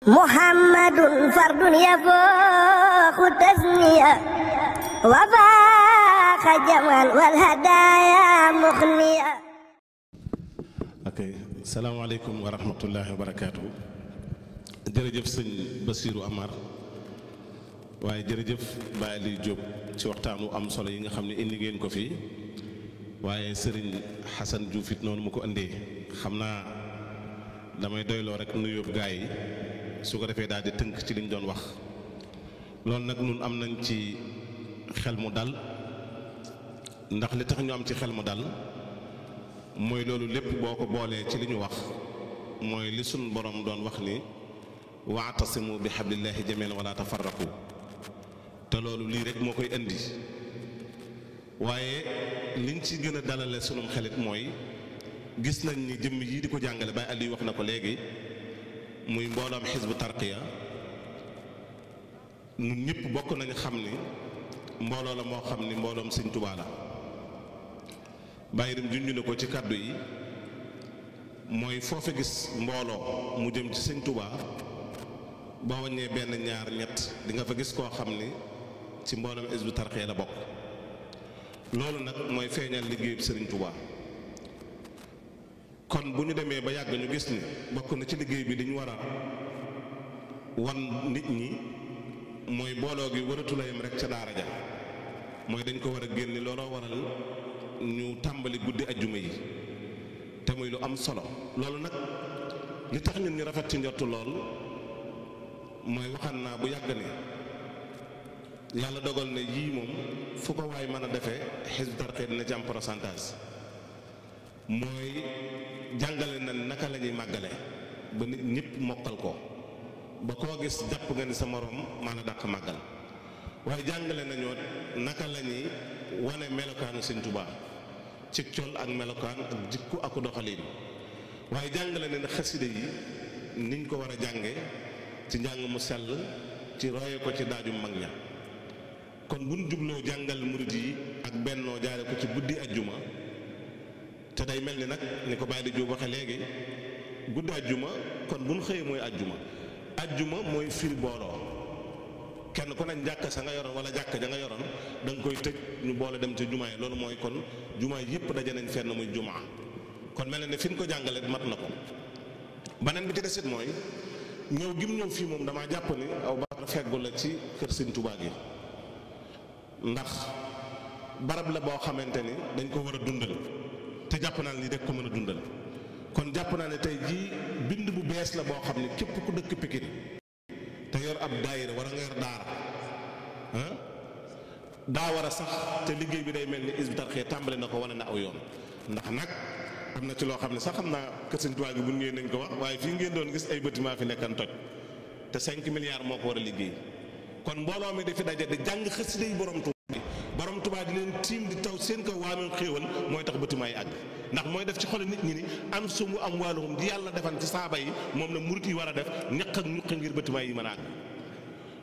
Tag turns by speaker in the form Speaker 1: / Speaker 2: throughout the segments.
Speaker 1: محمد فرد يفوق تسنية وفاق جمال والهدايا مخنية.
Speaker 2: salaamaaleykum wa rahmatullahi wa barakaatu. jërëjëf sëñ Bassirou Amar waaye jërëjëf Baye Aliou Diop ci waxtaanu am solo yi nga xam ne indi ngeen ko fii waaye sëriñ Xasan Diouf it noonu mu ko indee xam naa damay doyloo rek nuyoo gaa yi su ko defee daal di tënk ci liñ doon wax loolu nag nun am nañ ci xel mu dal ndax li tax ñu am ci xel mu dal mooy loolu lépp boo ko boolee ci li ñu wax mooy li sun borom doon wax ni wa'tasimu bi hablillahi jamii'an wala tafarraqu te loolu lii rek moo koy indi waaye liñ ci gën a dalale sunum xelit mooy gis nañ ni jëmm yii di ko jàngale Baye Aliou wax na ko léegi muy mbooloom Hizbu Tarqiya ñun ñëpp bokk nañu xam ni mbooloo la moo xam ni mbooloom Sëñ Tuubaa la bàyyi dem junj na ko ci kàddu yi mooy foofe gis mbooloo mu jëm ci Sëñ Tuubaa boo wàññee benn ñaar ñett di nga fa gis koo xam ni ci mbooloom Hizbu Tarqiya la bokk loolu nag mooy feeñal liggéeyub Sëriñ Tuubaa kon bu ñu demee ba yàgg ñu gis ni bokk na ci liggéey bi dañu war a wan nit ñi mooy booloo gi waratu la yem rek ca daara ja mooy dañ ko war a génne looloo waral ñu tàmbali guddi ajjuma yi te muy lu am solo loolu nag li tax ñun ñu rafet ci njottu lool mooy waxaan naa bu yàgg ne yàlla dogal ne yii moom fu ko waay mën a defee Hizbu Tarqiya dina ci am pourcentage mooy jàngale na naka la ñuy màggale ba nit ñëpp mokkal ko ba koo gis jàpp nga ni sa moroom maana dàq màggal waaye jàngale nañoo naka la ñuy wane melokaanu Sëñ Tuubaa ci col ak melokaan ak jikko ak doxaliin waaye jàngale na ne xasida yi niñ ko war a jànge ci njàng mu sell ci roye ko ci daaju mag ña kon buñ jubloo jàngal murid yi ak bennoo jaare ko ci guddi ajjuma te day mel ni nag ni ko Baye Jóob waxe léegi guddi ajjuma kon buñ xëyee mooy ajjuma mooy firi booloo kenn ku ne jàkka sa nga yoroon wala jàkka ja nga yoroon da nga koy tëj ñu boole dem ci jumaa yi loolu mooy kon jumaa yëpp daje nañ fenn muy jumaa kon mel na ne fi ñu ko jàngale mat na ko beneen bi ci desit mooy ñëw gim ñëw fii moom damaa jàpp ni aw barab feggu la ci kër Sëñ Tuubaa gi ndax barab la boo xamante ni dañ ko war a dundal te jàpp naa ni rek ko mën a dundal kon jàpp naa ne tey jii bind bu bees la boo xam ne képp ku dëkk Pikine te yor ab daayira wala nga yor daara daa war a sax te liggéey bi day mel ni Hizbu Tarqiya tàmbale na ko wane na aw yoon ndax nag am na ci loo xam ne sax xam naa kër Sëñ Tuubaa gi bu ngeen nañ ko wax waaye fii ngeen doon gis ay bâtiment fi nekkan toj te 5 milliards moo ko war a liggéey kon mbooloo mi dafi daje di jàng xasida yi borom Tuubaa di leen tiim di taw seen kaw waameen xéewal mooy tax bâtiment yi àgg ndax mooy def ci xol nit ñi ni am sumu am waaluhum di yàlla defan ci saaba yi moom la murit yi war a def ñaq ak ñuqi ngir bâtiment yi mën a àgg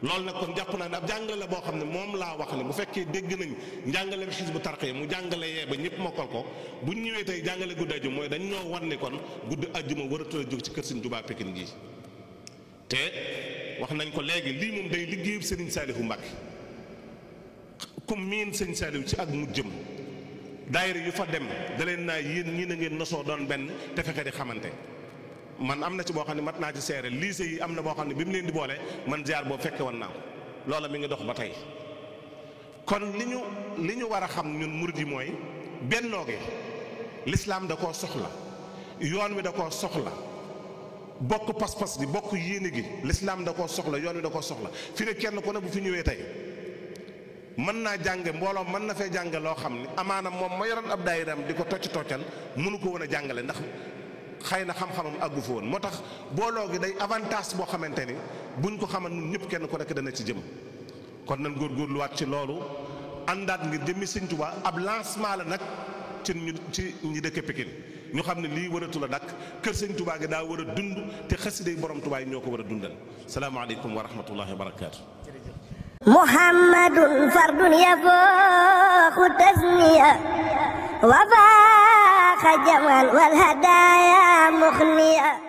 Speaker 2: loolu nag kon jàpp naa ne ab jàngale la boo xam ne moom laa wax ne bu fekkee dégg nañ njàngale Hizbu Tarqiya mu jàngale yee ba ñëpp mokkal ko buñ ñëwee tey jàngale guddi ajjuma mooy dañ ñoo wan ni kon guddi ajjuma waratul a jóg ci kër Sëñ Tuubaa Pikine gi te wax nañ ko léegi lii moom day liggéeyub Sëriñ Saalihu Mbàkke comme miin Sëñ Saalihu ci ak mu jëm daayira yu fa dem da leen naa yéen ñii na ngeen nosoo doon benn te fexe di xamante man am na ci boo xam ne mat naa ci seere lycée yi am na boo xam ne bi mu leen di boole man ziar boo fekke woon naa ko loola mi ngi dox ba tey kon li ñu war a xam ñun murid yi mooy bennoo gi lislaam da koo soxla yoon wi da koo soxla bokk pas-pas bi bokk yéene gi lislaam da koo soxla yoon wi da koo soxla fi ne kenn ku ne bu fi ñëwee tey mën naa jànge mbooloo mën na fee jànge loo xam ne amaana moom ma yoroon ab daayiram di ko toccal mënu ko woon a jàngale ndax xëy na xam-xamam àggu fa woon moo tax booloo gi day avantage boo xamante ni buñ ko xamal ñun ñëpp kenn ku nekk dana ci jëm kon nañ góorgóorluwaat ci loolu àndaat ngir jëmmi Sëñ Tuubaa ab lancement la nag ci ñi dëkk Pikine ñu xam ne lii waratu la dakk kër Sëñ Tuubaa gi daa war a dund te xasida yi borom Tuubaa yi ñoo ko war a dundal salaamaaleykum wa rahmatullahi wa barakaatu.
Speaker 1: محمد فرد يفوق تسنية وفاق جمال والهدايا مخنية.